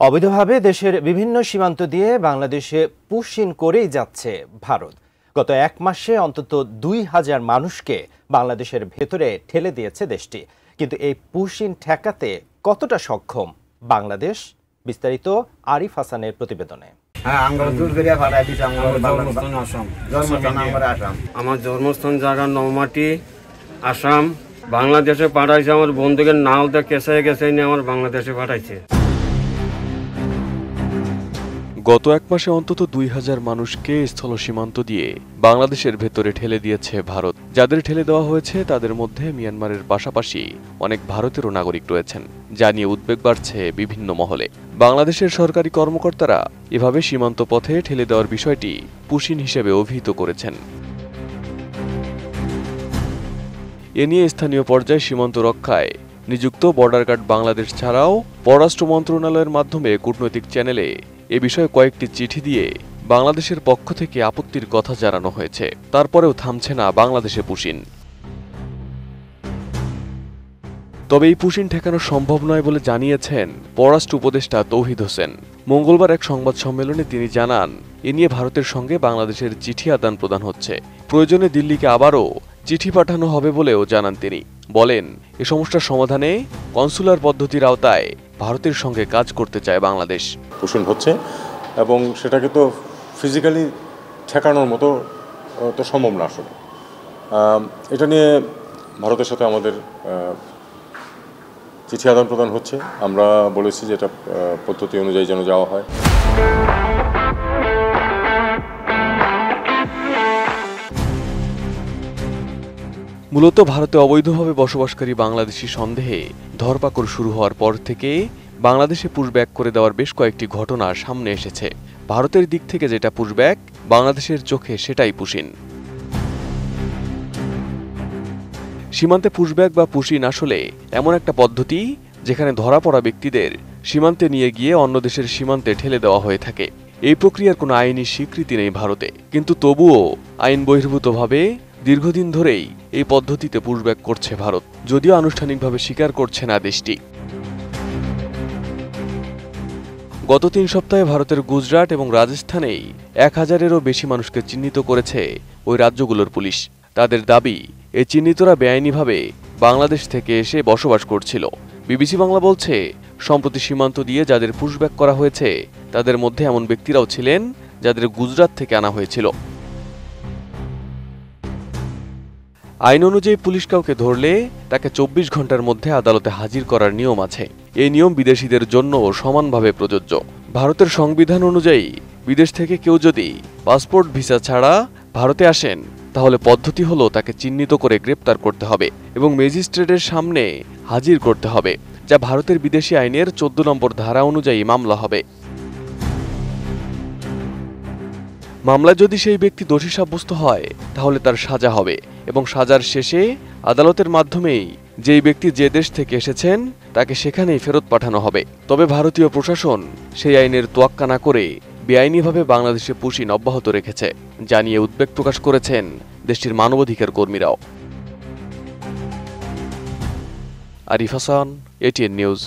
অবৈধভাবে দেশের বিভিন্ন সীমান্ত দিয়ে বাংলাদেশে পুশিন করেই যাচ্ছে ভারত। গত এক মাসে অন্তত ২,০০০ মানুষকে বাংলাদেশের ভেতরে ঠেলে দিয়েছে দেশটি। কিন্তু এই পুশিন ঠেকাতে কতটা সক্ষম বাংলাদেশ? বিস্তারিত আরিফ হাসানের প্রতিবেদনে। আমার জন্মস্থান জায়গা নৌমাটি, আসাম। বাংলাদেশে পাঠাইছে আমার বন্ধুকে নাওতে কেসে নিয়ে আমার বাংলাদেশে পাঠাইছে। গত এক মাসে অন্তত ২,০০০ মানুষকে স্থল সীমান্ত দিয়ে বাংলাদেশের ভেতরে ঠেলে দিয়েছে ভারত। যাদের ঠেলে দেওয়া হয়েছে তাদের মধ্যে মিয়ানমারের পাশাপাশি অনেক ভারতেরও নাগরিক রয়েছেন, যা নিয়ে উদ্বেগ বাড়ছে বিভিন্ন মহলে। বাংলাদেশের সরকারি কর্মকর্তারা এভাবে সীমান্ত পথে ঠেলে দেওয়ার বিষয়টি পুশিন হিসেবে অভিহিত করেছেন। এ নিয়ে স্থানীয় পর্যায়ে সীমান্ত রক্ষায় নিযুক্ত বর্ডার গার্ড বাংলাদেশ ছাড়াও পররাষ্ট্র মন্ত্রণালয়ের মাধ্যমে কূটনৈতিক চ্যানেলে এ বিষয়ে কয়েকটি চিঠি দিয়ে বাংলাদেশের পক্ষ থেকে আপত্তির কথা জানানো হয়েছে। তারপরেও থামছে না বাংলাদেশে পুশিন। তবে এই পুশিন ঠেকানো সম্ভব নয় বলে জানিয়েছেন পররাষ্ট্র উপদেষ্টা তৌহিদ হোসেন। মঙ্গলবার এক সংবাদ সম্মেলনে তিনি জানান, এ নিয়ে ভারতের সঙ্গে বাংলাদেশের চিঠি আদান প্রদান হচ্ছে। প্রয়োজনে দিল্লিকে আবারও চিঠি পাঠানো হবে বলেও জানান তিনি। বলেন, এ সমস্যার সমাধানে কনসুলার পদ্ধতির আওতায় ভারতের সঙ্গে কাজ করতে চায় বাংলাদেশ। পুশিন হচ্ছে এবং সেটাকে তো ফিজিক্যালি ঠেকানোর মতো তো সম্ভব না আসলে। এটা নিয়ে ভারতের সাথে আমাদের চিঠি আদান প্রদান হচ্ছে। আমরা বলেছি যে এটা পদ্ধতি অনুযায়ী যেন যাওয়া হয়। মূলত ভারতে অবৈধভাবে বসবাসকারী বাংলাদেশি সন্দেহে ধরপাকড় শুরু হওয়ার পর থেকে বাংলাদেশে পুশব্যাক করে দেওয়ার বেশ কয়েকটি ঘটনা সামনে এসেছে। ভারতের দিক থেকে যেটা পুশব্যাক, বাংলাদেশের চোখে সেটাই পুশিন। সীমান্তে পুশব্যাক বা পুশিন আসলে এমন একটা পদ্ধতি যেখানে ধরা পড়া ব্যক্তিদের সীমান্তে নিয়ে গিয়ে অন্য দেশের সীমান্তে ঠেলে দেওয়া হয়ে থাকে। এই প্রক্রিয়ার কোনো আইনি স্বীকৃতি নেই ভারতে, কিন্তু তবুও আইন বহির্ভূতভাবে দীর্ঘদিন ধরেই এই পদ্ধতিতে পুশব্যাক করছে ভারত, যদিও আনুষ্ঠানিকভাবে স্বীকার করছে না দেশটি। গত ৩ সপ্তাহে ভারতের গুজরাট এবং রাজস্থানেই ১,০০০-এরও বেশি মানুষকে চিহ্নিত করেছে ওই রাজ্যগুলোর পুলিশ। তাদের দাবি, এই চিহ্নিতরা বেআইনিভাবে বাংলাদেশ থেকে এসে বসবাস করছিল। বিবিসি বাংলা বলছে, সম্প্রতি সীমান্ত দিয়ে যাদের পুশব্যাক করা হয়েছে তাদের মধ্যে এমন ব্যক্তিরাও ছিলেন যাদের গুজরাট থেকে আনা হয়েছিল। আইন অনুযায়ী পুলিশ কাউকে ধরলে তাকে ২৪ ঘন্টার মধ্যে আদালতে হাজির করার নিয়ম আছে। এই নিয়ম বিদেশিদের জন্যও সমানভাবে প্রযোজ্য। ভারতের সংবিধান অনুযায়ী বিদেশ থেকে কেউ যদি পাসপোর্ট ভিসা ছাড়া ভারতে আসেন, তাহলে পদ্ধতি হলো তাকে চিহ্নিত করে গ্রেপ্তার করতে হবে এবং ম্যাজিস্ট্রেটের সামনে হাজির করতে হবে, যা ভারতের বিদেশি আইনের ১৪ নম্বর ধারা অনুযায়ী মামলা হবে। মামলায় যদি সেই ব্যক্তি দোষী সাব্যস্ত হয় তাহলে তার সাজা হবে এবং সাজার শেষে আদালতের মাধ্যমেই যেই ব্যক্তি যে দেশ থেকে এসেছেন তাকে সেখানেই ফেরত পাঠানো হবে। তবে ভারতীয় প্রশাসন সেই আইনের তোয়াক্কা না করে বেআইনিভাবে বাংলাদেশে পুশিন অব্যাহত রেখেছে, যা নিয়ে উদ্বেগ প্রকাশ করেছেন দেশটির মানবাধিকার কর্মীরাও। Arif Hasan, ATN news.